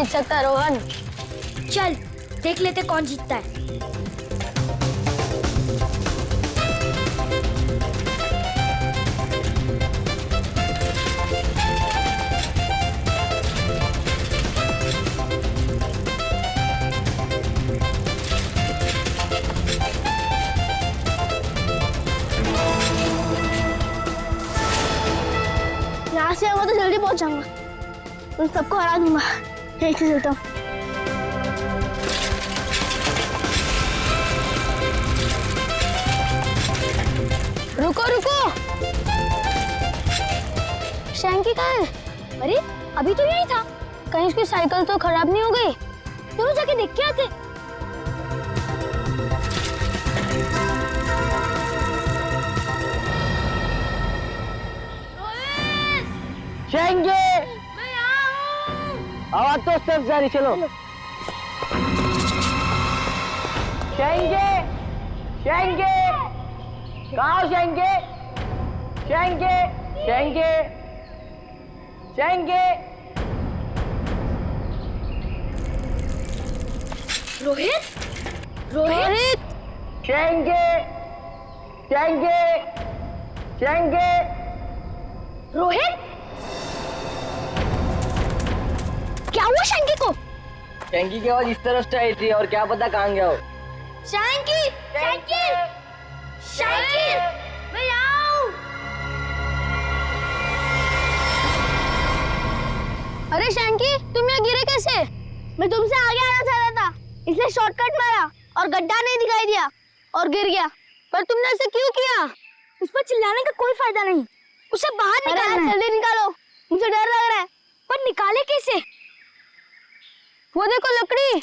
जीत सकता है रोहन। चल देख लेते कौन जीतता है। यहाँ से आऊंगा तो जल्दी पहुंच जाऊंगा, उन सबको हरा दूंगा। यहीं से चलता हूँ। रुको रुको, शैंकी कहाँ है? अरे अभी तो यही था। कहीं उसकी साइकिल तो खराब नहीं हो गई? दोनों जाके देख के आते। शैंकी, मैं यहाँ हूँ। आवाज तो सिर्फ जारी, चलो। शैंकी, शैंकी, कहाँ हो शैंकी? शैंकी, शैंकी, शैंकी। रोहित, रोहित, शैंकी, शैंकी, शैंकी। रोहित, क्या हुआ शैंकी को? शैंकी की आवाज इस तरफ से आई थी और क्या पता कहाँ गया हो। शैंकी, शैंकी, शैंकी, मैं यहाँ हूँ। अरे शैंकी, तुम यहाँ गिरे कैसे? मैं तुमसे आगे आना चाह रहा था, इसलिए शॉर्टकट मारा और गड्ढा नहीं दिखाई दिया और गिर गया। पर तुमने ऐसे क्यों किया? उस पर चिल्लाने का कोई फायदा नहीं, उसे बाहर निकालना है। जल्दी निकालो, मुझे डर लग रहा है। पर निकाले कैसे? वो देखो लकड़ी।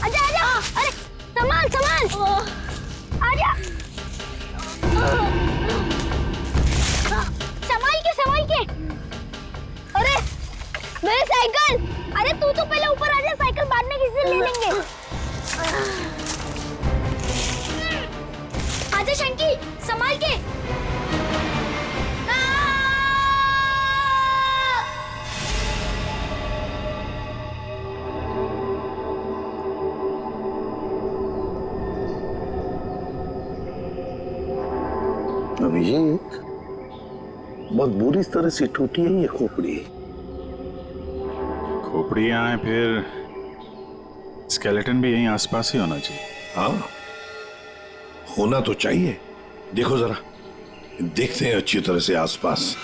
आजा आजा, अरे संभाल संभाल, आजा। संभाल के। अरे मेरी साइकिल। अरे तू तो पहले ऊपर आजा, साइकिल बाद में किसी से ले लेंगे। आजा शैंकी, संभाल के। अभिषेक, बहुत बुरी तरह से टूटी है ये खोपड़ी। खोपड़ी यहाँ है, फिर स्केलेटन भी यहीं आसपास ही होना चाहिए। हाँ, होना तो चाहिए। देखो जरा, देखते हैं अच्छी तरह से आसपास।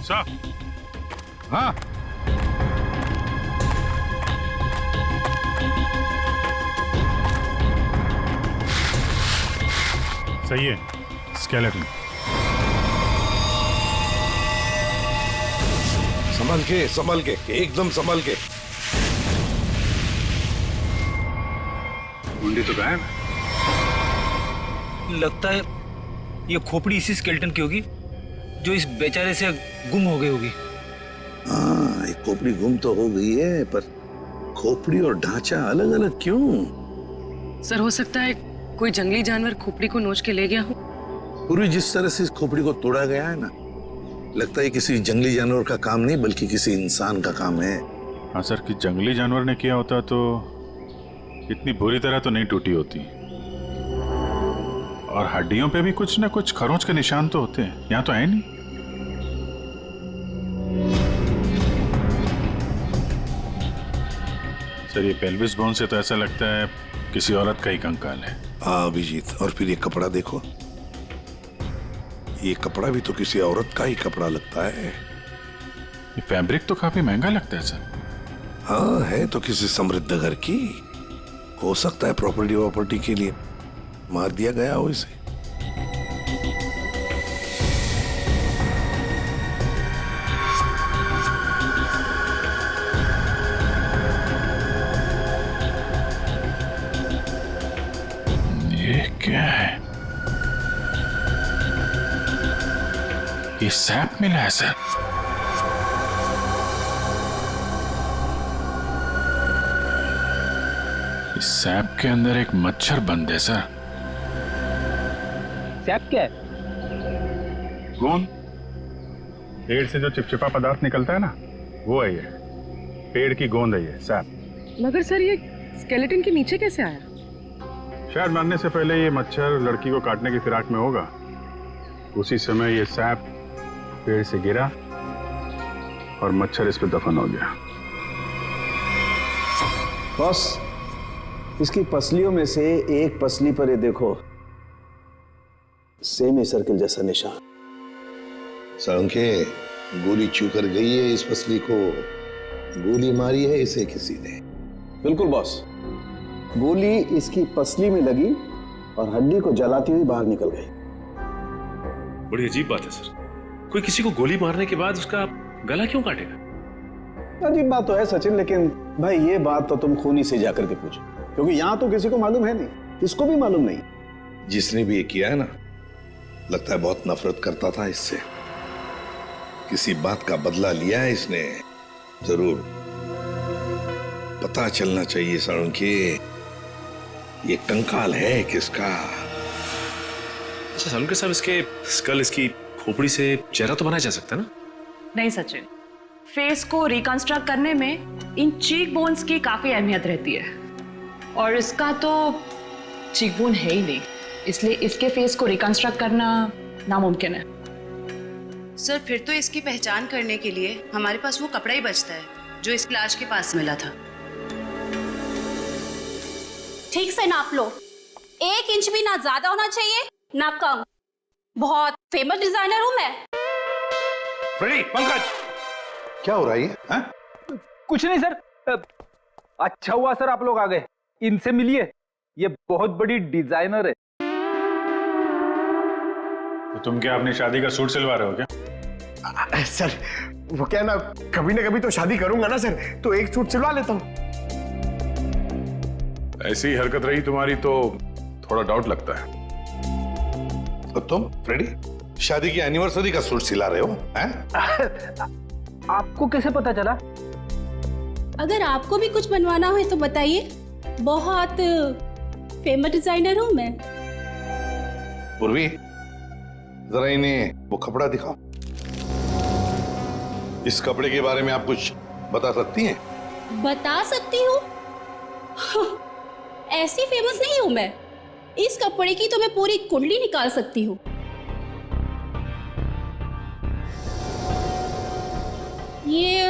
साहब, हाँ, सही है, स्केलेटन। संभल के, एकदम संभल के। मुंडी तो गायब है। लगता है ये खोपड़ी इसी स्केलेटन की होगी जो इस बेचारे से गुम हो गई होगी। हाँ, एक खोपड़ी गुम तो हो गई है, पर खोपड़ी और ढांचा अलग अलग क्यों? सर, हो सकता है कोई जंगली जानवर खोपड़ी को नोच के ले गया हो। पूरी जिस तरह से इस खोपड़ी को तोड़ा गया है ना, लगता है किसी जंगली जानवर का काम नहीं बल्कि किसी इंसान का काम है। हाँ सर, कि जंगली जानवर ने किया होता तो इतनी बुरी तरह तो नहीं टूटी होती। और हड्डियों पे भी कुछ ना कुछ खरोंच के निशान तो होते हैं, यहाँ तो है नहीं। सर, ये पेल्विस बोन से तो ऐसा लगता है किसी औरत का ही कंकाल है। हाँ अभिजीत, और फिर ये कपड़ा देखो, ये कपड़ा भी तो किसी औरत का ही कपड़ा लगता है। ये फैब्रिक तो काफी महंगा लगता है सर। हाँ, है तो किसी समृद्ध घर की, हो सकता है प्रॉपर्टी के लिए मार दिया गया हो इसे। क्या है? ये सैप मिला है सर। इस सैप के अंदर एक मच्छर बंद है सर। सैप क्या है? गोंद। पेड़ से जो चिपचिपा पदार्थ निकलता है ना, वो है ये। पेड़ की गोंद है ये सैप। मगर सर ये स्केलेटन के नीचे कैसे आया? शायद मरने से पहले ये मच्छर लड़की को काटने की फिराक में होगा। उसी समय ये सैप पेड़ से गिरा और मच्छर इस पे दफन हो गया। बॉस, इसकी पसलियों में से एक पसली पर ये देखो, सेमी सर्किल जैसा निशान। साळुंखे, गोली छू कर गई है इस पसली को। गोली मारी है इसे किसी ने। बिल्कुल बॉस, गोली इसकी पसली में लगी और हड्डी को जलाती हुई बाहर निकल गई। बड़ी अजीब बात है सर, कोई किसी को गोली मारने के बाद उसका गला क्यों काटेगा? अजीब बात तो है सचिन, लेकिन भाई ये बात तो तुम खूनी से जाकर के पूछो, क्योंकि यहां तो किसी को मालूम है नहीं, इसको भी मालूम नहीं। जिसने भी ये किया है ना, लगता है बहुत नफरत करता था इससे। किसी बात का बदला लिया है इसने जरूर। पता चलना चाहिए साळुंखे, ये कंकाल है किसका। अच्छा सालुंखे साहब, इसके स्कल, इसकी खोपड़ी से चेहरा तो बनाया जा सकता है ना? नहीं सचिन, फेस को रिकंस्ट्रक्ट करने में इन चीक बोन्स की काफी अहमियत रहती है, और इसका तो चीक बोन है ही नहीं, इसलिए इसके फेस को रिकंस्ट्रक्ट करना नामुमकिन है। सर, फिर तो इसकी पहचान करने के लिए हमारे पास वो कपड़ा ही बचता है जो इस लाश के पास मिला था। ठीक से नाप लो, 1 इंच भी ना ज्यादा होना चाहिए ना कम। बहुत फेमस डिजाइनर हूं मैं। फ्रेडी, पंकज, क्या हो रहा है ये? कुछ नहीं सर। अच्छा हुआ सर आप लोग आ गए, इनसे मिलिए, ये बहुत बड़ी डिजाइनर है। तो तुम क्या अपनी शादी का सूट सिलवा रहे हो क्या? सर वो क्या ना कभी तो शादी करूंगा ना सर, तो एक सूट सिलवा लेता हूँ। ऐसी ही हरकत रही तुम्हारी तो थोड़ा डाउट लगता है। और तुम फ्रेडी, शादी की एनिवर्सरी का सूट सिला रहे हो हैं? आपको कैसे पता चला? अगर आपको भी कुछ बनवाना हो तो बताइए, बहुत फेमस डिजाइनर हूं मैं। पूर्वी, जरा इन्हें वो कपड़ा दिखाओ। इस कपड़े के बारे में आप कुछ बता सकती हैं? बता सकती हूँ? ऐसी फेमस नहीं हूं मैं। इस कपड़े की तो मैं पूरी कुंडली निकाल सकती हूँ। ये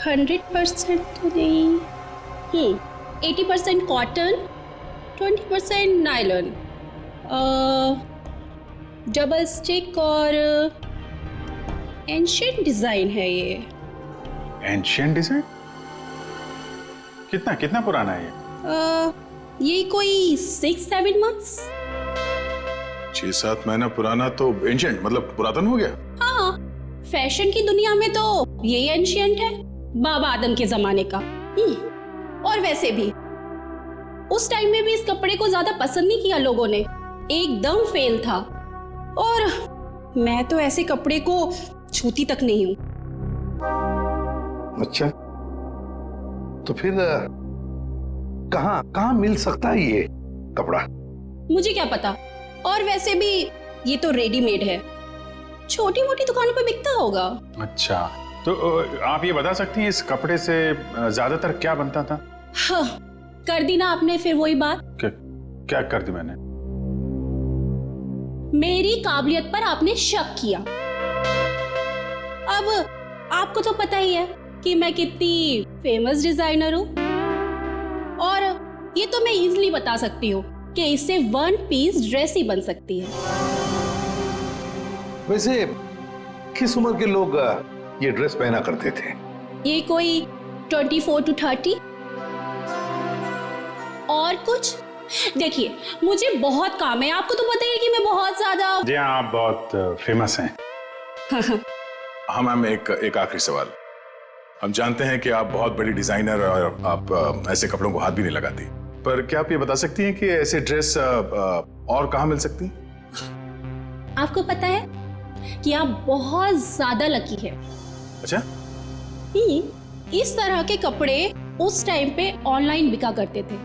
100% तो नहीं, 80% कॉटन, 20% नायलॉन, डबल स्टिक और एंशिएंट डिजाइन है ये। Ancient design? कितना पुराना है ये कोई 6-7 मंथ्स। 6-7 महीना पुराना तो एंशिएंट मतलब पुरातन हो गया। हाँ, फैशन की दुनिया में तो यही एंशिएंट है, बाबा आदम के जमाने का। और वैसे भी उस टाइम में भी इस कपड़े को ज्यादा पसंद नहीं किया लोगों ने, एकदम फेल था। और मैं तो ऐसे कपड़े को छूती तक नहीं हूं। अच्छा, तो फिर कहाँ मिल सकता है ये कपड़ा? मुझे क्या पता, और वैसे भी ये तो रेडीमेड है, छोटी मोटी दुकानों पे बिकता होगा। अच्छा, तो आप ये बता सकती हैं इस कपड़े से ज्यादातर क्या बनता था? हाँ, कर दी ना आपने फिर वही बात। क्या कर दी मैंने? मेरी काबिलियत पर आपने शक किया। अब आपको तो पता ही है कि मैं कितनी फेमस डिजाइनर हूँ, और ये तो मैं इजीली बता सकती हूँ कि इससे 1 पीस ड्रेस ही बन सकती है। वैसे किस उम्र के लोग ये ड्रेस पहना करते थे? ये कोई 24 to 30। और कुछ देखिए, मुझे बहुत काम है, आपको तो पता ही है कि मैं बहुत ज्यादा। जी हाँ, आप बहुत फेमस हैं। हाँ मैम, एक आखिरी सवाल। हम जानते हैं कि आप बहुत बड़ी डिजाइनर और आप ऐसे कपड़ों को हाथ भी नहीं लगाती, पर क्या आप ये बता सकती हैं कि ऐसे ड्रेस और कहाँ मिल सकती हैं? आपको पता है कि आप बहुत ज्यादा लकी है। अच्छा, इस तरह के कपड़े उस टाइम पे ऑनलाइन बिका करते थे।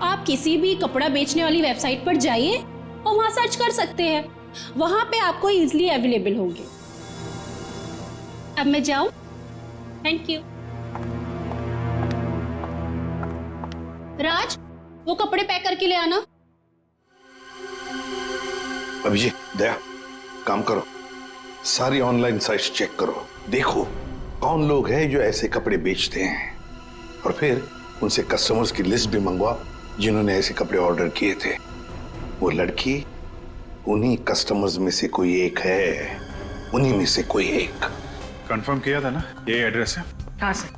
आप किसी भी कपड़ा बेचने वाली वेबसाइट पर जाइए और वहां सर्च कर सकते हैं, वहां पे आपको इजीली अवेलेबल होंगे। अब मैं जाऊं? Thank you. राज, वो कपड़े पैक करके ले आना। अभिजीत, दया, काम करो, सारी ऑनलाइन साइट्स चेक करो, देखो कौन लोग हैं जो ऐसे कपड़े बेचते हैं, और फिर उनसे कस्टमर्स की लिस्ट भी मंगवाओ जिन्होंने ऐसे कपड़े ऑर्डर किए थे। वो लड़की उन्हीं कस्टमर्स में से कोई एक है, उन्हीं में से कोई एक। कंफर्म किया था ना, ये एड्रेस है? हाँ सर,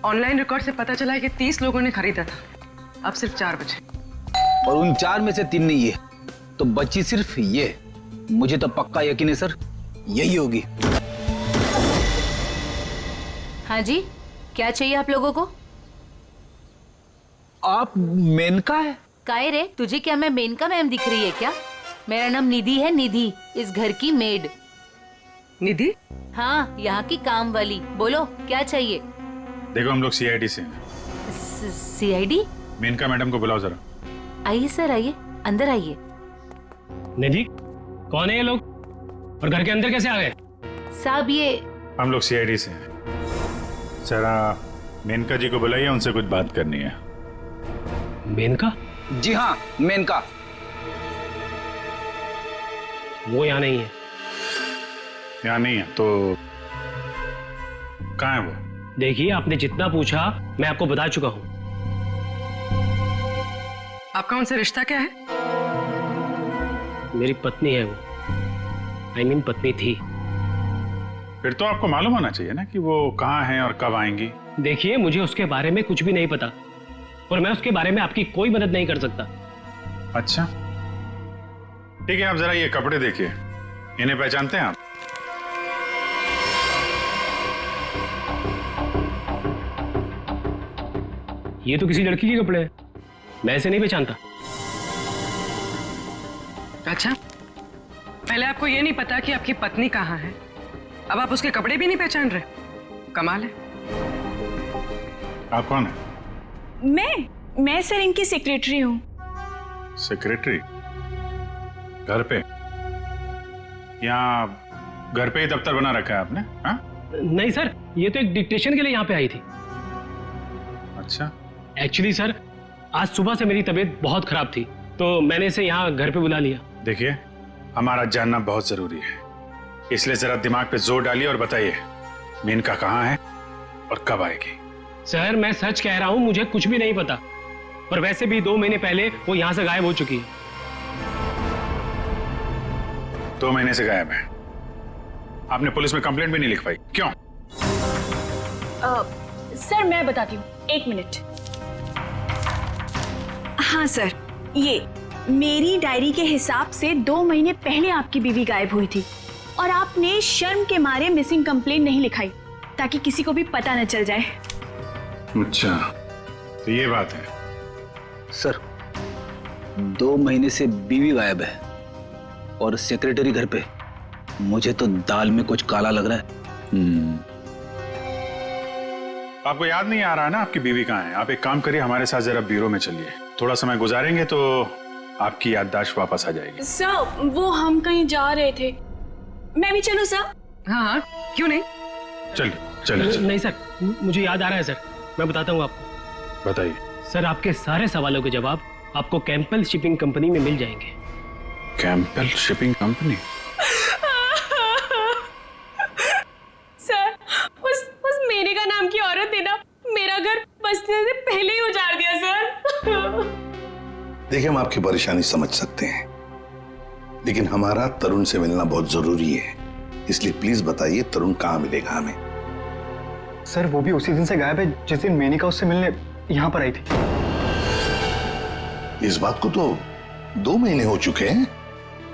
ऑनलाइन रिकॉर्ड से पता चला है कि 30 लोगों ने खरीदा था, अब सिर्फ 4 बचे। और उन 4 में से 3 नहीं है, तो बची सिर्फ ये। मुझे तो पक्का यकीन है सर, यही होगी। हाँ जी, क्या चाहिए आप लोगों को? आप मेनका है? काहे रे, तुझे क्या मैं मेनका मैम दिख रही है क्या? मेरा नाम निधि है, निधि, इस घर की मेड। निधि? हाँ, यहाँ की काम वाली। बोलो क्या चाहिए? देखो, हम लोग सीआईडी से हैं। सीआईडी? मेनका मैडम को बुलाओ जरा। आइए सर, आइए, अंदर आइए। निधि, कौन है ये लोग और घर के अंदर कैसे आ गए? साहब, ये हम लोग सीआईडी से हैं। जरा मेनका जी को बुलाइए, उनसे कुछ बात करनी है। मेनका? जी हाँ, मेनका। वो यहाँ नहीं है। यहाँ नहीं है तो कहाँ है वो? देखिए, आपने जितना पूछा मैं आपको बता चुका हूँ। आपका उनसे रिश्ता क्या है? मेरी पत्नी है वो, I mean पत्नी थी। फिर तो आपको मालूम होना चाहिए ना कि वो कहाँ हैं और कब आएंगी। देखिए, मुझे उसके बारे में कुछ भी नहीं पता और मैं उसके बारे में आपकी कोई मदद नहीं कर सकता। अच्छा, ठीक है, आप जरा ये कपड़े देखिए, इन्हें पहचानते हैं आप? ये तो किसी लड़की के कपड़े हैं, मैं इसे नहीं पहचानता। अच्छा, पहले आपको ये नहीं पता कि आपकी पत्नी कहाँ है, अब आप उसके कपड़े भी नहीं पहचान रहे? कमाल है। आप कौन है? मैं सर इनकी सेक्रेटरी हूँ। सेक्रेटरी? घर पे? यहाँ घर पे ही दफ्तर बना रखा है आपने? हाँ? नहीं सर, ये तो एक डिक्टेशन के लिए यहाँ पे आई थी। अच्छा। एक्चुअली सर, आज सुबह से मेरी तबीयत बहुत खराब थी तो मैंने इसे यहाँ घर पे बुला लिया। देखिए, हमारा जानना बहुत जरूरी है, इसलिए जरा दिमाग पे जोर डालिए और बताइए मेनका कहाँ है और कब आएगी? सर, मैं सच कह रहा हूँ, मुझे कुछ भी नहीं पता, पर वैसे भी 2 महीने पहले वो यहाँ से गायब हो चुकी है। 2 महीने से गायब है? आपने पुलिस में कंप्लेंट भी नहीं लिखवाई, क्यों? सर मैं बताती हूँ, 1 मिनट। हाँ सर, ये मेरी डायरी के हिसाब से 2 महीने पहले आपकी बीवी गायब हुई थी और आपने शर्म के मारे मिसिंग कंप्लेंट नहीं लिखाई ताकि किसी को भी पता न चल जाए। अच्छा, तो ये बात है। सर, 2 महीने से बीवी गायब है और सेक्रेटरी घर पे। मुझे तो दाल में कुछ काला लग रहा है। आपको याद नहीं आ रहा ना आपकी बीवी कहाँ है? आप एक काम करिए, हमारे साथ जरा ब्यूरो में चलिए, थोड़ा समय गुजारेंगे तो आपकी याददाश्त वापस आ जाएगी। सर, वो हम कहीं जा रहे थे, मैं भी चलूं सर? हाँ, क्यों नहीं? चलिए चलिए। नहीं सर, मुझे याद आ रहा है सर, मैं बताता हूँ आपको। बताइए। सर, आपके सारे सवालों के जवाब आपको कैंपल शिपिंग कंपनी में मिल जाएंगे। कैंपल शिपिंग कंपनी? सर, उस मेनका नाम की औरत ने ना मेरा घर बसने से पहले ही उजाड़ दिया सर। देखिए, हम आपकी परेशानी समझ सकते हैं, लेकिन हमारा तरुण से मिलना बहुत जरूरी है, इसलिए प्लीज बताइए तरुण कहाँ मिलेगा हमें? सर, वो भी उसी दिन से गायब है जिस दिन मेनका उससे मिलने यहाँ पर आई थी। इस बात को तो 2 महीने हो चुके हैं,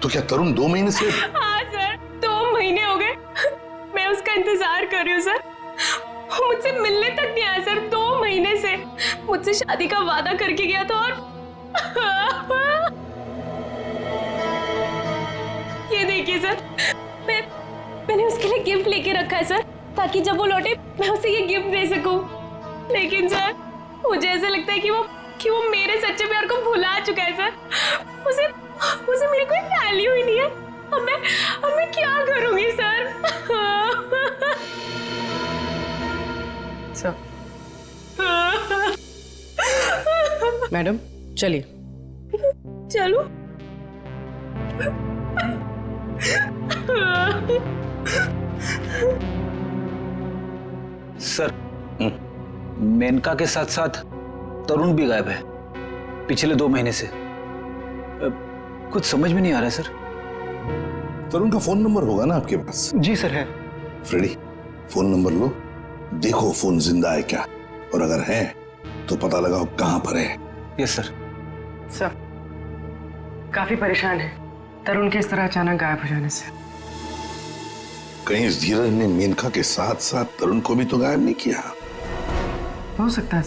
तो क्या तरुण 2 महीने से? हाँ सर, 2 महीने हो गए, मैं उसका इंतजार कर रही हूँ सर, वो मुझसे मिलने तक नहीं आया सर, 2 महीने महीने से मुझसे शादी का वादा करके गया था और ये देखिए सर, मैंने उसके लिए गिफ्ट लेके रखा है सर, ताकि जब वो लौटे मैं उसे ये गिफ्ट दे सकूं। लेकिन सर मुझे ऐसा लगता है कि वो मेरे सच्चे प्यार को भुला चुका है सर। उसे मेरी कोई वैल्यू ही नहीं है। अब मैं क्या करूंगी सर? सर मैडम चलिए। चलो। सर, मेनका के साथ साथ तरुण भी गायब है पिछले 2 महीने से। कुछ समझ में नहीं आ रहा है सर। तरुण का फोन नंबर होगा ना आपके पास? जी सर है। फ्रेडी, फोन नंबर लो, देखो फोन जिंदा है क्या, और अगर है तो पता लगाओ कहां पर है। Yes sir. सर काफी परेशान है तरुण के इस तरह अचानक गायब हो जाने से। कहीं इस धीरज ने मेनका के साथ साथ तरुण को भी तो गायब नहीं किया? हो सकता है।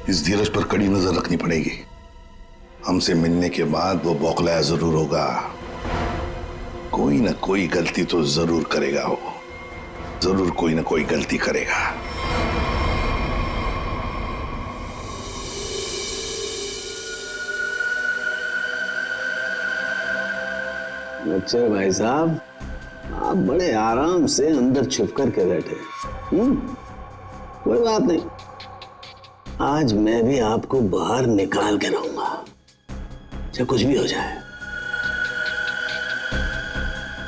इस धीरज पर कड़ी नजर रखनी पड़ेगी। हमसे मिलने के बाद वो बौखलाया जरूर होगा, कोई ना कोई गलती तो जरूर करेगा, वो जरूर कोई ना कोई गलती करेगा। अच्छा भाई साहब, आप बड़े आराम से अंदर छुप कर के बैठे। कोई बात नहीं, आज मैं भी आपको बाहर निकाल के रहूंगा, चाहे कुछ भी हो जाए।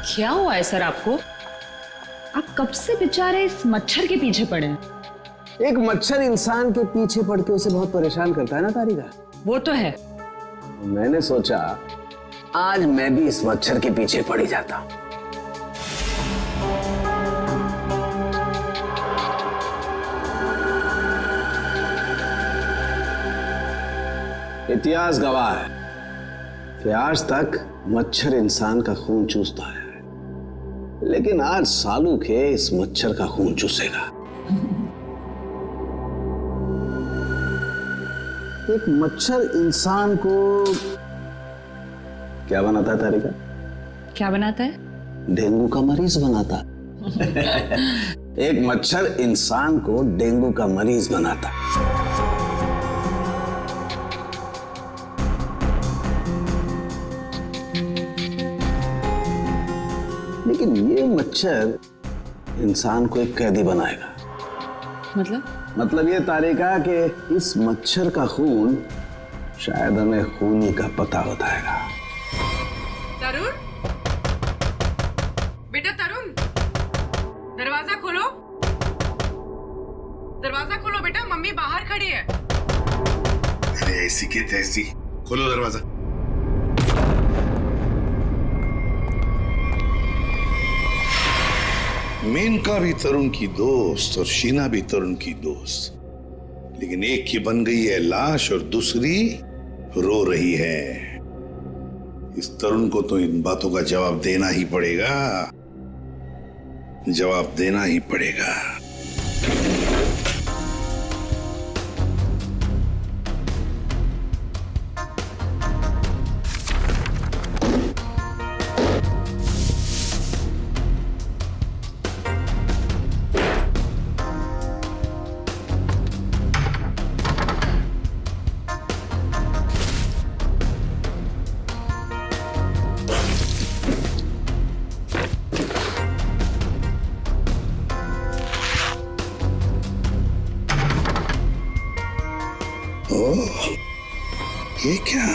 क्या हुआ है सर आपको? आप कब से बेचारे इस मच्छर के पीछे पड़े हैं? एक मच्छर इंसान के पीछे पड़ के उसे बहुत परेशान करता है ना तारिका। वो तो है। मैंने सोचा आज मैं भी इस मच्छर के पीछे पड़ ही जाता। इतिहास गवाह है कि आज तक मच्छर इंसान का खून चूसता है, लेकिन आज सालू के इस मच्छर का खून चूसेगा। एक मच्छर इंसान को क्या बनाता है तारिका? क्या बनाता है? डेंगू का मरीज बनाता है। एक मच्छर इंसान को डेंगू का मरीज बनाता है। लेकिन ये मच्छर इंसान को एक कैदी बनाएगा। मतलब ये तारिका कि इस मच्छर का खून शायद हमें खूनी का पता बताएगा। तरुण, बेटा तरुण, दरवाजा खोलो। दरवाजा खोलो बेटा, मम्मी बाहर खड़ी है। अरे ऐसी की तैसी, खोलो दरवाजा। मेनका भी तरुण की दोस्त और शीना भी तरुण की दोस्त, लेकिन एक की बन गई है लाश और दूसरी रो रही है। इस तरुण को तो इन बातों का जवाब देना ही पड़ेगा, जवाब देना ही पड़ेगा। ओह, ये क्या?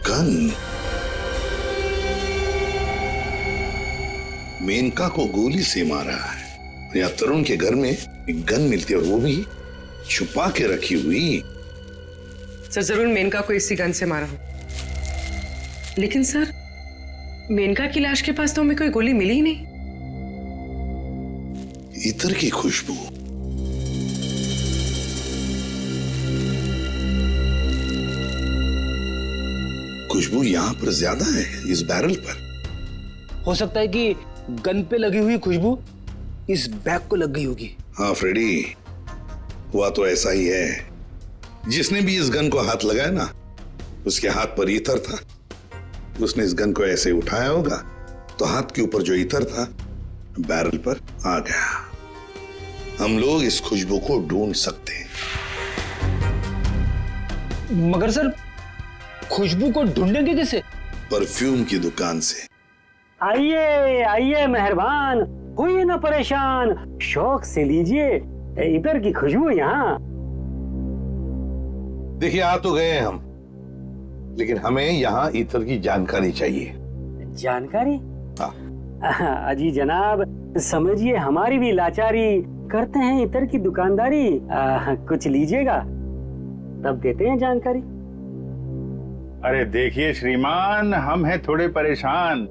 गन। मेनका को गोली से मारा है या तरुण के घर में एक गन मिलती है और वो भी छुपा के रखी हुई। सर जरूर मेनका को इसी गन से मारा हो, लेकिन सर मेनका की लाश के पास तो हमें कोई गोली मिली ही नहीं। इत्र की खुशबू। खुशबू यहां पर ज्यादा है, इस बैरल पर। हो सकता है कि गन पे लगी हुई खुशबू इस बैग को लग गई होगी। हाँ फ्रेडी, हुआ तो ऐसा ही है। जिसने भी इस गन को हाथ लगाया ना, उसके हाथ पर ईथर था। उसने इस गन को ऐसे उठाया होगा तो हाथ के ऊपर जो ईथर था बैरल पर आ गया। हम लोग इस खुशबू को ढूंढ सकते हैं। मगर सर, खुशबू को ढूंढेंगे कैसे? परफ्यूम की दुकान से। आइए आइए मेहरबान, होइए ना परेशान, शौक से लीजिए इधर की खुशबू यहाँ। देखिए, आ तो गए हम, लेकिन हमें यहाँ ईथर की जानकारी चाहिए। जानकारी? हाँ। अजी जनाब, समझिए हमारी भी लाचारी, करते हैं इतर की दुकानदारी। कुछ लीजिएगा तब देते हैं जानकारी। अरे देखिए श्रीमान, हम हैं थोड़े परेशान।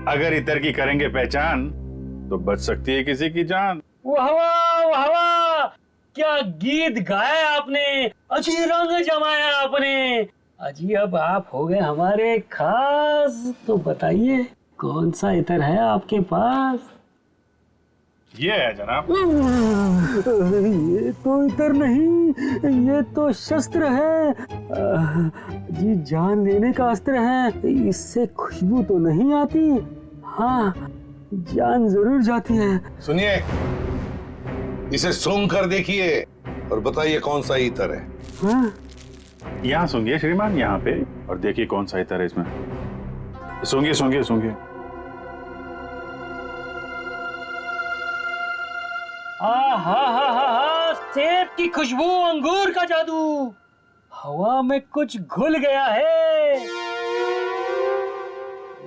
अगर इतर की करेंगे पहचान तो बच सकती है किसी की जान। वाह वाह वाह वाह, क्या गीत गाया आपने, अजी रंग जमाया आपने। अजी अब आप हो गए हमारे खास, तो बताइए कौन सा इतर है आपके पास? ये है जनाब। ये तो इतर नहीं, ये तो शस्त्र है। जी जान लेने का अस्त्र है। इससे खुशबू तो नहीं आती, हाँ जान जरूर जाती है। सुनिए, इसे सूंघ कर देखिए और बताइए कौन सा ईथर है। हाँ? यहाँ सूंघिए श्रीमान, यहाँ पे, और देखिए कौन सा इतर है इसमें। सूंघिए सूंघिए सूंघिए। हा, सेब की खुशबू, अंगूर का जादू, हवा में कुछ घुल गया है।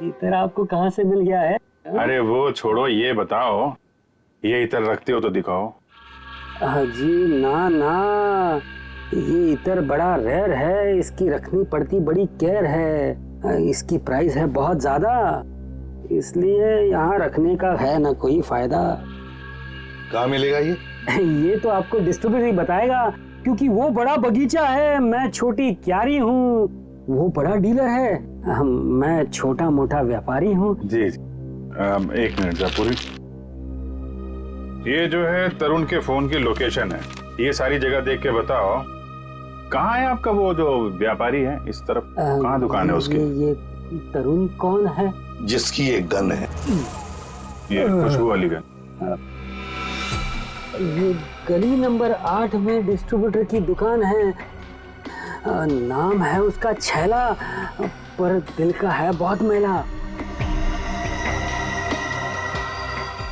इतर आपको कहाँ से मिल गया है? अरे वो छोड़ो, ये बताओ, ये इतर रखते हो तो दिखाओ। जी ना ना, ये इतर बड़ा रेयर है, इसकी रखनी पड़ती बड़ी केयर है। इसकी प्राइस है बहुत ज्यादा, इसलिए यहाँ रखने का है ना कोई फायदा। कहाँ मिलेगा ये? ये तो आपको डिस्ट्रीब्यूटर ही बताएगा, क्योंकि वो बड़ा बगीचा है, मैं छोटी क्यारी हूँ, वो बड़ा डीलर है, मैं छोटा मोटा व्यापारी हूँ। जी, एक मिनट जयपुरी, ये जो है तरुण के फोन की लोकेशन है, ये सारी जगह देख के बताओ कहाँ है आपका वो जो व्यापारी है इस तरफ, कहाँ दुकान है उसकी? ये तरुण कौन है? जिसकी एक गन है, ये खुशबू वाली गन। ये गली नंबर 8 में डिस्ट्रीब्यूटर की दुकान है। नाम है उसका छैला, पर दिल का है बहुत मैला।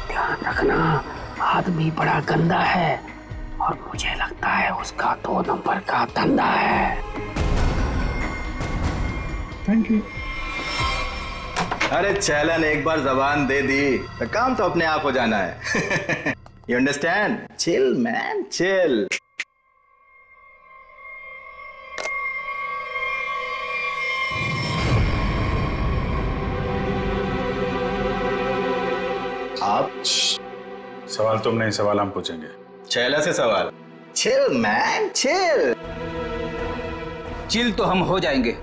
ध्यान रखना, आदमी बड़ा गंदा है और मुझे लगता है उसका 2 नंबर का धंधा है। Thank you. अरे छैलन, एक बार जबान दे दी तो काम तो अपने आप हो जाना है। You understand? Chill, man, chill. आप सवाल तुम नहीं, सवाल हम पूछेंगे। छैला से सवाल। Chill, man, chill. चिल तो हम हो जाएंगे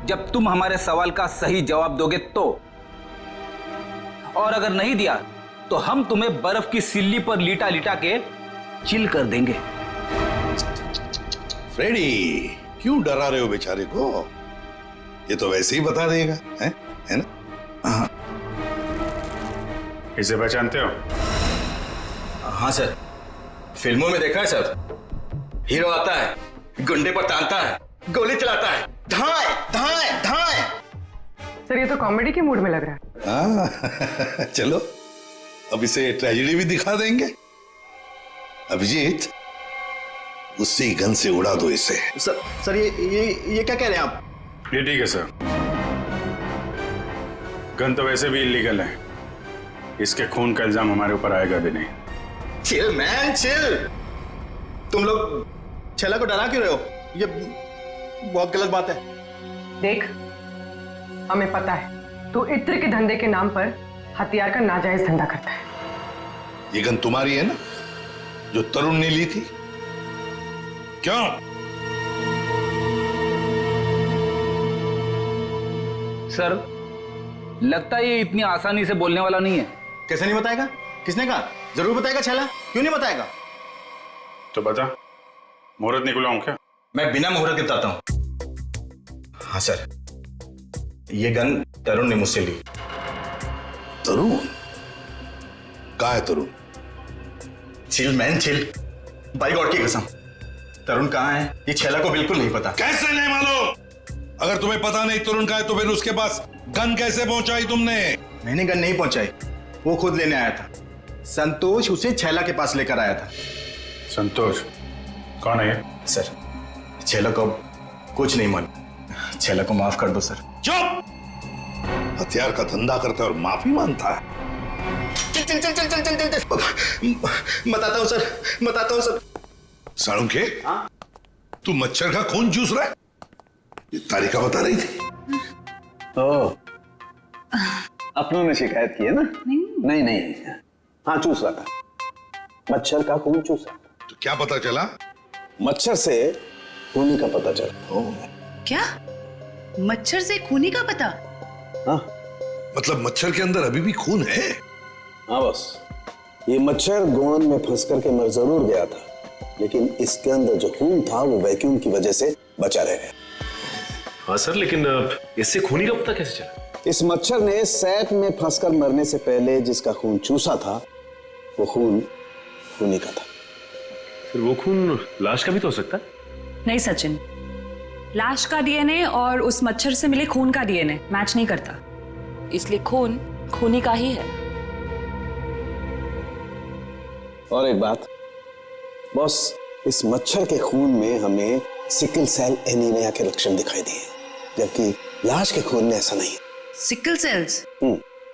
जब तुम हमारे सवाल का सही जवाब दोगे तो, और अगर नहीं दिया तो हम तुम्हें बर्फ की सिल्ली पर लिटा लिटा के चिल कर देंगे। फ्रेडी, क्यों डरा रहे हो बेचारे को? ये तो वैसे ही बता देगा, है ना? हाँ। इसे पहचानते हो? हाँ सर, फिल्मों में देखा है सर। हीरो आता है, गुंडे पर तानता है, गोली चलाता है, धाए धाए धाए। सर ये तो कॉमेडी के मूड में लग रहा है। चलो अब इसे ट्रेजेडी भी दिखा देंगे। अभिजीत, उसी गन से उड़ा दो इसे। सर ये क्या कह रहे हैं आप? ये ठीक है सर, गन तो वैसे भी इलीगल है, इसके खून का इल्जाम हमारे ऊपर आएगा भी नहीं। Chill man chill. तुम लोग छैला को डरा क्यों रहे हो? ये बहुत गलत बात है। देख, हमें पता है तू इत्र के धंधे के नाम पर हथियार का नाजायज धंधा करता है। ये गन तुम्हारी है ना, जो तरुण ने ली थी? क्यों? सर, लगता है ये इतनी आसानी से बोलने वाला नहीं है। कैसे नहीं बताएगा? किसने कहा? जरूर बताएगा छैला, क्यों नहीं बताएगा? तो बता, मुहूर्त निकलवाऊं क्या? मैं बिना मुहूर्त के बताता हूं। हाँ सर, ये गन तरुण ने मुझसे ली। तरुण? कहाँ है Tarun? Chill man chill, by god की कसम, तरुण कहाँ है ये छैला को बिल्कुल नहीं पता। कैसे नहीं मालूम? अगर तुम्हें पता नहीं तरुण कहाँ है तो फिर उसके पास गन कैसे पहुंचाई तुमने? मैंने गन नहीं पहुंचाई, वो खुद लेने आया था। संतोष उसे छैला के पास लेकर आया था। संतोष कौन है ये? सर, छैला को कुछ नहीं मालूम, छैला को माफ कर दो सर। चुप! हथियार का धंधा करता है और माफी मांगता है। चल चल चल चल चल चल चल बताता हूँ सर, बताता हूँ सर। साळुंखे, तू मच्छर का खून चूस रहा है? ये तारिका बता रही थी। ओ, अपनों ने शिकायत की है ना? नहीं नहीं, हाँ चूस रहा था, मच्छर का खून चूस रहा था। तो क्या पता चला? मच्छर से खूनी का पता चला। क्या? मच्छर से खूनी का पता? हाँ, मतलब मच्छर के अंदर अभी भी खून है? हाँ बस, ये मच्छर गोंद में फंस करके मर जरूर गया था, लेकिन इसके अंदर जो खून था वो वैक्यूम की वजह से बचा रह गया। हाँ सर, लेकिन इससे खूनी का पता कैसे चला? इस मच्छर ने सैक में फंसकर मरने से पहले जिसका खून चूसा था वो खून खूनी का था। फिर वो खून लाश का भी तो हो सकता है? नहीं सचिन, लाश का डीएनए और उस मच्छर से मिले खून का डीएनए मैच नहीं करता, इसलिए खून खूनी का ही है। और एक बात बॉस, इस मच्छर के खून में हमें सिकल सेल एनीमिया के लक्षण दिखाई दिए, जबकि लाश के खून में ऐसा नहीं है। Sickle sales?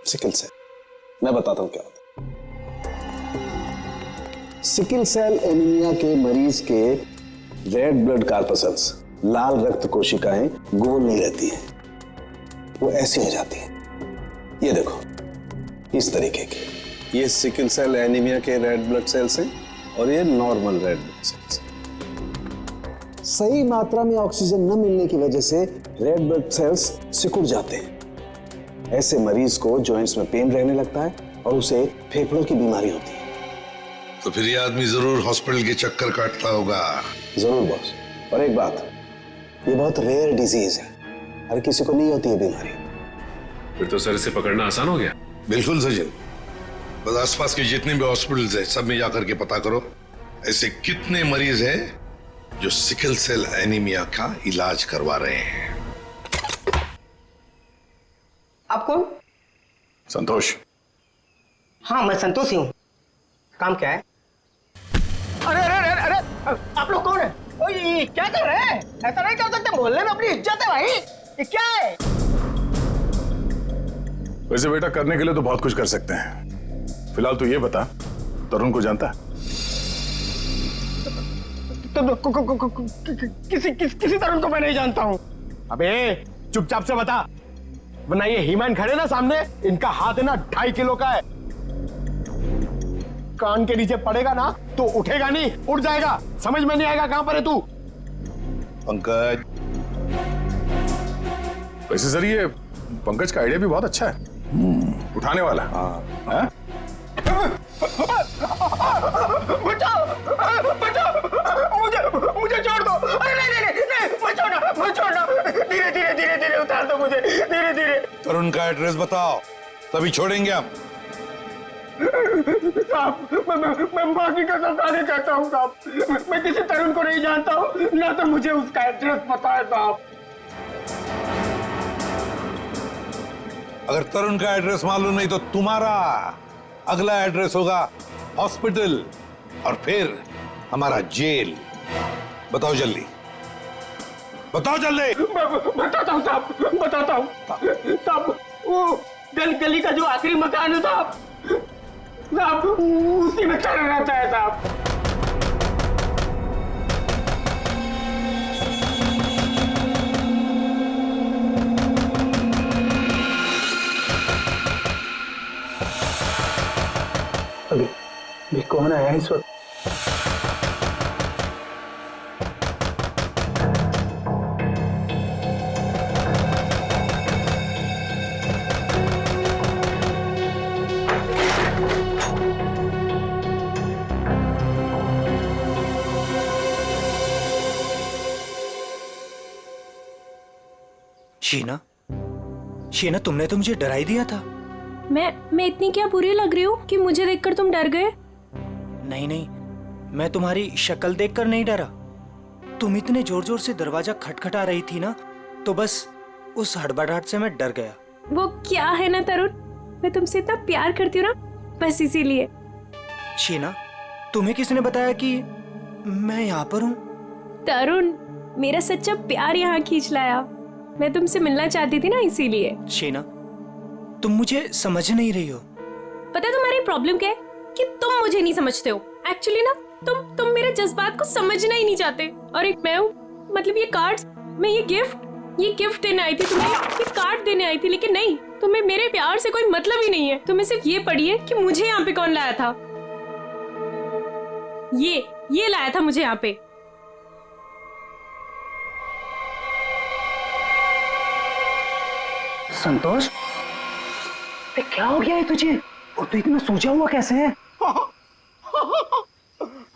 सिकल सेल, मैं बताता हूं क्या होता है। सिकल सेल एनीमिया के मरीज के रेड ब्लड कार्पसल्स, लाल रक्त कोशिकाएं गोल नहीं रहती हैं, वो ऐसी हो जाती हैं। ये देखो, इस तरीके की। ये सिकल सेल एनीमिया के रेड ब्लड सेल्स हैं और ये नॉर्मल रेड ब्लड सेल्स। सही मात्रा में ऑक्सीजन न मिलने की वजह से रेड ब्लड सेल्स सिकुड़ जाते हैं। ऐसे मरीज को जॉइंट्स में पेन रहने लगता है और उसे फेफड़ों की बीमारी होती है। तो फिर ये आदमी जरूर हॉस्पिटल के चक्कर काटता होगा। जरूर बॉस। और एक बात, ये बहुत रेयर डिजीज है, हर किसी को नहीं होती है बीमारी। फिर तो सर इसे पकड़ना आसान हो गया। बिल्कुल सचिन, बस आसपास के जितने भी हॉस्पिटल्स हैं सब में जाकर के पता करो ऐसे कितने मरीज हैं जो सिकल सेल एनीमिया का इलाज करवा रहे हैं। आप कौन? संतोष। हाँ मैं संतोष ही हूँ। काम क्या है? अरे अरे अरे अरे, आप लोग कौन है? ओ ये क्या कर रहे हैं? ऐसा नहीं कर सकते, मोहल्ले में अपनी इज्जत है भाई। ये क्या है? वैसे बेटा करने के लिए तो बहुत कुछ कर सकते हैं। फिलहाल तो ये बता, तरुण को जानता है? किसी तरुण को मैं नहीं जानता हूँ। अबे चुपचाप से बता, वरना ये हीमैन खड़े ना सामने, इनका हाथ है ना 2.5 किलो का है। कान के नीचे पड़ेगा ना तो उठेगा नहीं, उड़ जाएगा। समझ में नहीं आएगा कहां पर है तू। पंकज। वैसे सर ये पंकज का आइडिया भी बहुत अच्छा है, उठाने वाला। हाँ? बचाओ बचाओ, मुझे छोड़ दो। अरे नहीं मत छोड़ना, धीरे धीरे धीरे धीरे उतार दो मुझे, धीरे धीरे। तरुण का एड्रेस बताओ, तभी छोड़ेंगे हम। साहब मैं माँ की कसम खाने चाहता हूँ साहब, मैं किसी तरुण को नहीं जानता हूँ, ना तो मुझे उसका एड्रेस पता है साहब। अगर तरुण का एड्रेस मालूम नहीं तो तुम्हारा अगला एड्रेस होगा हॉस्पिटल और फिर हमारा जेल। बताओ जल्दी, बताओ जल्दी। बताता हूँ साहब, बताता हूँ साहब। वो गली का जो आखिरी मकान है साहब, उसी में चला रहता है साहब। अभी कौन आया इस वक्त? शीना, शीना तुमने तो मुझे डरा ही दिया था। मैं इतनी क्या बुरी लग रही हूँ कि मुझे देखकर तुम डर गए? नहीं नहीं, मैं तुम्हारी शक्ल देखकर नहीं डरा। तुम इतने जोर जोर से दरवाजा खटखटा रही थी ना, तो बस उस हड़बड़ाहट से मैं डर गया। वो क्या है ना तरुण, मैं तुमसे इतना प्यार करती हूँ ना, बस इसीलिए। शीना, तुम्हें किसने बताया कि मैं यहाँ पर हूँ? तरुण, मेरा सच्चा प्यार यहाँ खींच लाया। मैं तुमसे मिलना चाहती थी ना, इसीलिए। शीना, तुम मुझे समझ नहीं रही हो। पता है तुम्हारी प्रॉब्लम क्या है? कि तुम मुझे नहीं समझते हो। एक्चुअली ना तुम मेरे जज्बात को समझना ही नहीं चाहते। और एक मैं हूँ, मतलब ये कार्ड्स, मैं ये गिफ्ट देने आई थी तुम्हें, ये कार्ड देने आई थी, लेकिन नहीं, तुम्हें मेरे प्यार से कोई मतलब ही नहीं है। तुम्हें सिर्फ ये पड़ी है कि मुझे यहाँ पे कौन लाया था। ये लाया था मुझे यहाँ पे। संतोष, क्या हो गया है तुझे? और तू इतना सूझा हुआ कैसे है?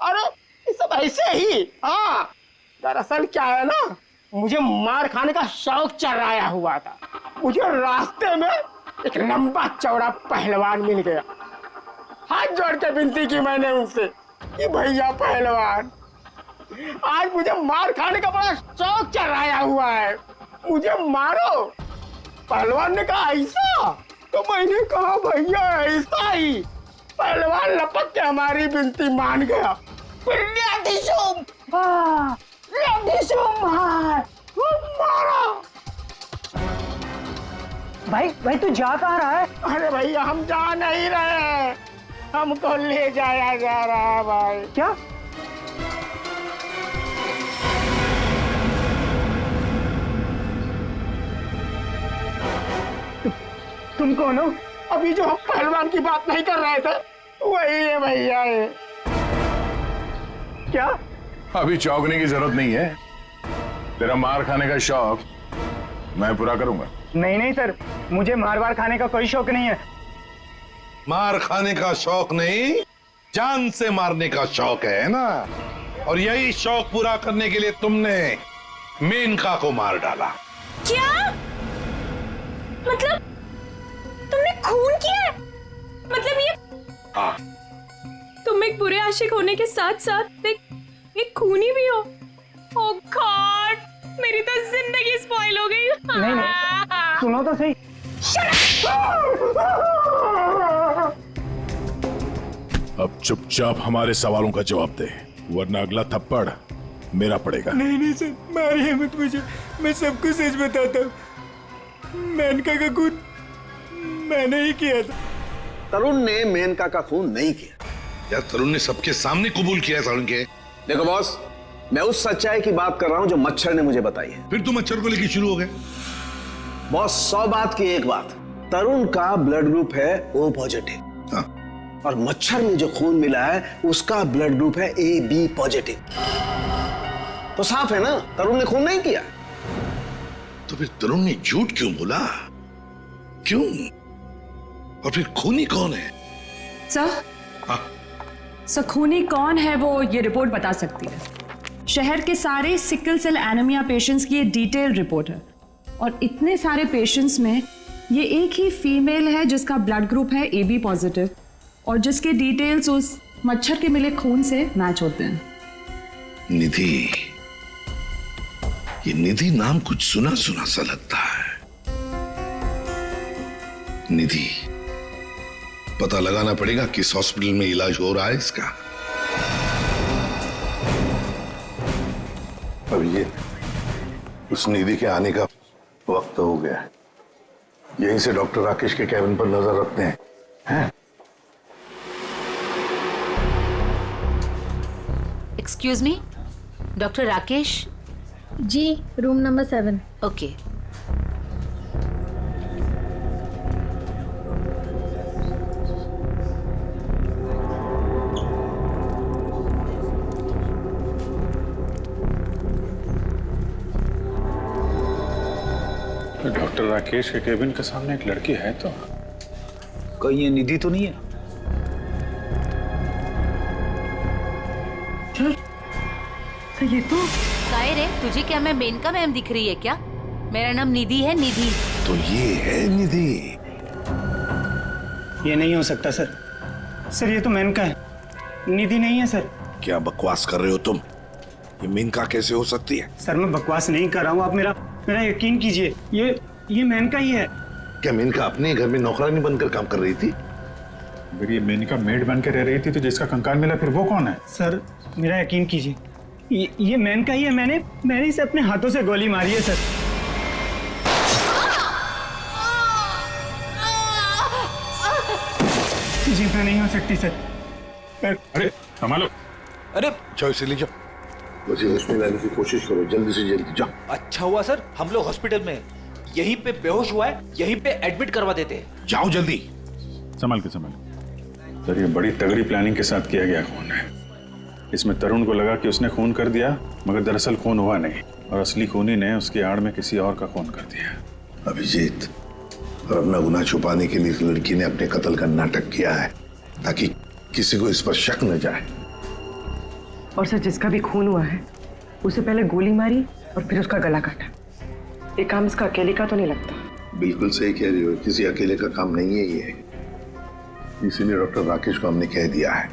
अरे ये सब ऐसे ही। हाँ, दरअसल क्या है ना, मुझे मार खाने का शौक चढ़ाया हुआ था। मुझे रास्ते में एक लंबा चौड़ा पहलवान मिल गया। हाथ जोड़ के विनती की मैंने उनसे कि भैया पहलवान, आज मुझे मार खाने का बड़ा शौक चढ़ाया हुआ है, मुझे मारो। पहलवान ने कहा ऐसा? तो मैंने कहा भैया ऐसा ही। पहलवान लपक के हमारी विनती मान गया। मारा। भाई तू जा कहाँ रहा है? अरे भैया हम जा नहीं रहे, हमको ले जाया जा रहा है भाई। क्या? तुम कौन हो? अभी जो हम पहलवान की बात नहीं कर रहे थे, वही है भैया ये। क्या? अभी चौंकने की जरूरत नहीं है। तेरा मार खाने का शौक मैं पूरा करूंगा। नहीं सर, मुझे मार खाने का कोई शौक नहीं है। मार खाने का शौक नहीं, जान से मारने का शौक है ना। और यही शौक पूरा करने के लिए तुमने मेनका को मार डाला। क्या? मतलब तुमने खून किया है? मतलब ये? हाँ। तुम एक बुरे आशिक होने के साथ साथ एक खूनी भी हो। ओह गॉड, मेरी तो जिंदगी स्पॉइल हो गई। नहीं, सुनो तो सही। अब चुपचाप हमारे सवालों का जवाब दे, वरना अगला थप्पड़ मेरा पड़ेगा। नहीं सर, मारिए मत मुझे, मैं सबको सच बताता हूँ। मेनका का खून मैंने ही किया था। तरुण ने मेनका का खून नहीं किया। यार तरुण ने सबके सामने कबूल किया तरुण के। देखो बॉस, मैं उस सच्चाई की बात कर रहा हूं जो मच्छर ने मुझे बताई है। फिर तुम मच्छर को लेके शुरू हो गए। बॉस 100 बात की एक बात, तरुण का ब्लड ग्रुप है O पॉजिटिव। हाँ। और मच्छर में जो खून मिला है उसका ब्लड ग्रुप है AB पॉजिटिव। तो साफ है ना, तरुण ने खून नहीं किया। तो फिर तरुण ने झूठ क्यों बोला? क्यों? और फिर खूनी कौन है? सर खूनी कौन है वो ये रिपोर्ट बता सकती है। शहर के सारे सिकल सेल एनीमिया पेशेंट्स की ये डिटेल रिपोर्ट है, और इतने सारे पेशेंट्स में ये एक ही फीमेल है जिसका ब्लड ग्रुप है AB पॉजिटिव, और जिसके डिटेल्स उस मच्छर के मिले खून से मैच होते हैं। निधि, ये निधि नाम कुछ सुना सुना सा लगता है। निधि, पता लगाना पड़ेगा किस हॉस्पिटल में इलाज हो रहा है इसका। अब ये उस निधि के आने का वक्त हो गया। यहीं से डॉक्टर राकेश के कैबिन पर नजर रखते हैं। Excuse me, doctor Rakesh? जी, room number 7। Okay. Doctor Rakesh के केबिन के सामने एक लड़की है तो कहीं ये निधि तो नहीं है? तो ये तो काय रे, तुझे क्या मैं मेनका मैम दिख रही है क्या? मेरा नाम निधि है, निधि। तो ये है निधि। ये नहीं हो सकता सर। सर ये तो मेनका है, निधि नहीं है सर। क्या बकवास कर रहे हो तुम? ये मेनका कैसे हो सकती है? सर मैं बकवास नहीं कर रहा हूँ, आप मेरा यकीन कीजिए। ये मेनका ही है। क्या मेनका अपने घर में नौकरानी बनकर काम कर रही थी? अगर ये मेनका मेड बन के रह रही थी तो जिसका कंकाल मिला फिर वो कौन है? सर मेरा यकीन कीजिए, ये मेनका ही है। मैंने इसे अपने हाथों से गोली मारी है सर। जीतना नहीं हो सकती सर। अरे संभालो। अरे जाओ इसे ले जाओ, मुझे हॉस्पिटल लाने की कोशिश करो, जल्दी से जल्दी जाओ। अच्छा हुआ सर हम लोग हॉस्पिटल में, यहीं पे बेहोश हुआ है, यहीं पे एडमिट करवा देते हैं। जाओ जल्दी। संभाल के संभाल। सर ये बड़ी तगड़ी प्लानिंग के साथ किया गया खून है। इसमें तरुण को लगा कि उसने खून कर दिया, मगर दरअसल खून हुआ नहीं और असली खूनी ने उसकी आड़ में किसी और का खून कर दिया। अभिजीत, और अपना गुनाह छुपाने के लिए इस लड़की ने अपने कत्ल का नाटक किया है ताकि किसी को इस पर शक न जाए। और सर जिसका भी खून हुआ है उसे पहले गोली मारी और फिर उसका गला काटा। ये काम इसका अकेले का तो नहीं लगता। बिल्कुल सही कह रही हो, किसी अकेले का काम नहीं है ये। इसीलिए डॉक्टर राकेश को हमने कह दिया है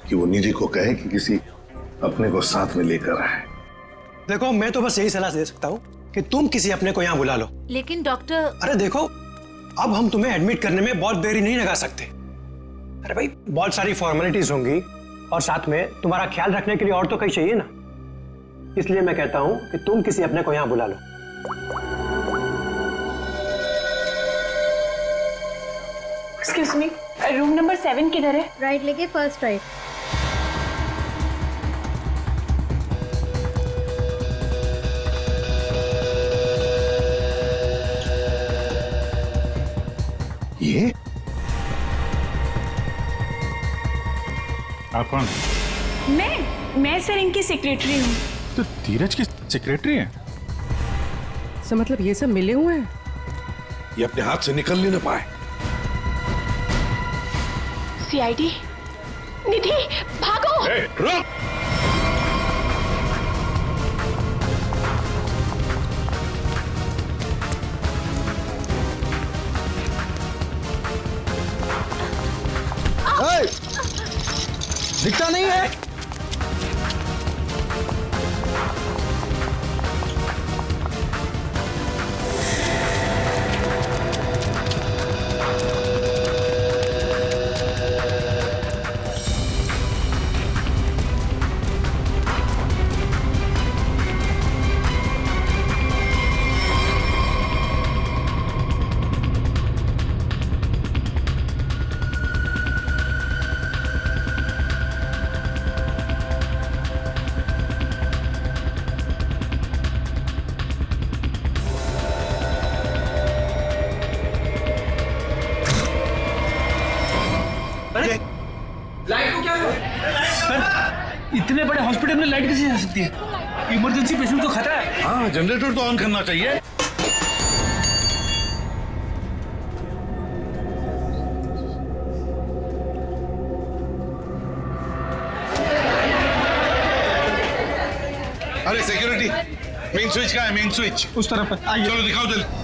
कि वो निधि को कहे कि किसी अपने को साथ में लेकर आए। देखो मैं तो बस यही सलाह दे सकता हूँ कि तुम किसी अपने को यहाँ बुला लो। लेकिन डॉक्टर। अरे देखो, अब हम तुम्हें एडमिट करने में बहुत देरी नहीं लगा सकते। अरे भाई बहुत सारी फॉर्मेलिटीज होंगी और साथ में तुम्हारा ख्याल रखने के लिए और तो कहीं चाहिए ना। इसलिए मैं कहता हूँ कि तुम किसी अपने को यहाँ बुला लो। एक्सक्यूज मी, रूम नंबर 7 किधर है? राइट लेके फर्स्ट राइट। ये आप कौन? मैं सर इनकी सेक्रेटरी हूँ। तो धीरज की सेक्रेटरी है? सर मतलब ये सब मिले हुए हैं? ये अपने हाथ से निकल नहीं पाए। सीआईडी, निधि भागो। रुक। दिखता नहीं है। लाइट को क्या हुआ? सर इतने बड़े हॉस्पिटल में लाइट कैसे जा सकती है? इमरजेंसी पेशेंट को खतरा है। हाँ जनरेटर तो ऑन करना चाहिए। अरे सिक्योरिटी, मेन स्विच कहाँ है? मेन स्विच उस तरफ है। आइए। चलो दिखाओ जल्दी।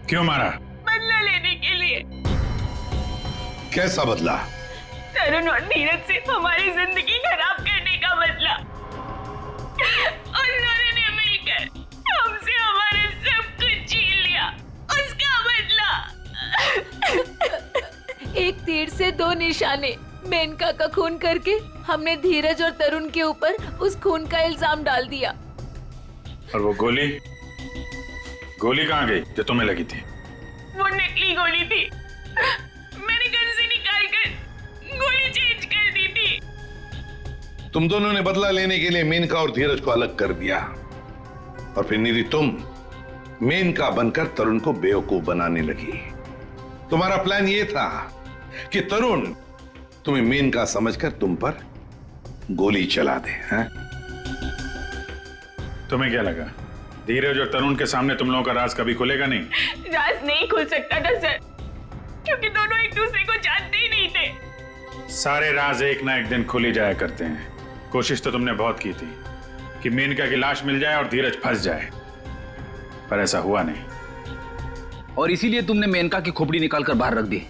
क्यों मारा? बदला लेने के लिए। कैसा बदला? तरुण और नीरज से हमारी जिंदगी खराब करने का बदला। और उन्होंने मिलकर हमसे हमारे सब कुछ छीन लिया, उसका बदला। एक तीर से दो निशाने। मेनका का खून करके हमने धीरज और तरुण के ऊपर उस खून का इल्जाम डाल दिया। और वो गोली कहाँ गई जो तुम्हें लगी थी? वो नकली गोली थी, मैंने गन से निकालकर गोली चेंज कर दी थी। तुम दोनों ने बदला लेने के लिए मेनका और धीरज को अलग कर दिया, और फिर निधि तुम मेनका बनकर तरुण को बेवकूफ बनाने लगी। तुम्हारा प्लान यह था कि तरुण तुम्हें मेनका समझकर तुम पर गोली चला दे, हैं? तुम्हें क्या लगा धीरज और तरुण के सामने तुम लोगों का राज कभी खुलेगा नहीं? राज नहीं खुल सकता था सर, क्योंकि दोनों एक दूसरे को जानते ही नहीं थे। सारे राज एक ना एक दिन खुल ही जाया करते हैं। कोशिश तो तुमने बहुत की थी कि मेनका की लाश मिल जाए और धीरज फंस जाए, पर ऐसा हुआ नहीं। और इसीलिए तुमने मेनका की खोपड़ी निकालकर बाहर रख दी,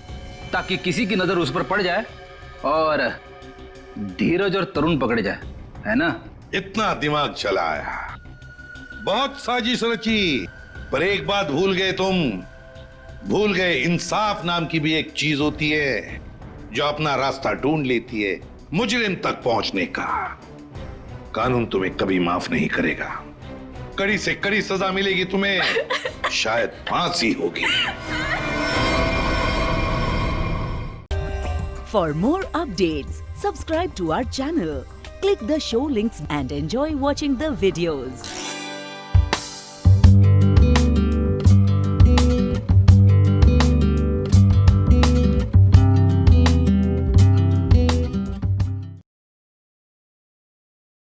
ताकि किसी की नजर उस पर पड़ जाए और धीरज और तरुण पकड़े जाए, है ना? इतना दिमाग चलाया, बहुत साजिश रची, पर एक बात भूल गए तुम। भूल गए इंसाफ नाम की भी एक चीज होती है जो अपना रास्ता ढूंढ लेती है मुजरिम तक पहुंचने का। कानून तुम्हें कभी माफ नहीं करेगा, कड़ी से कड़ी सजा मिलेगी तुम्हें, शायद फांसी होगी। For more updates, subscribe to our channel, click the show links and enjoy watching the videos.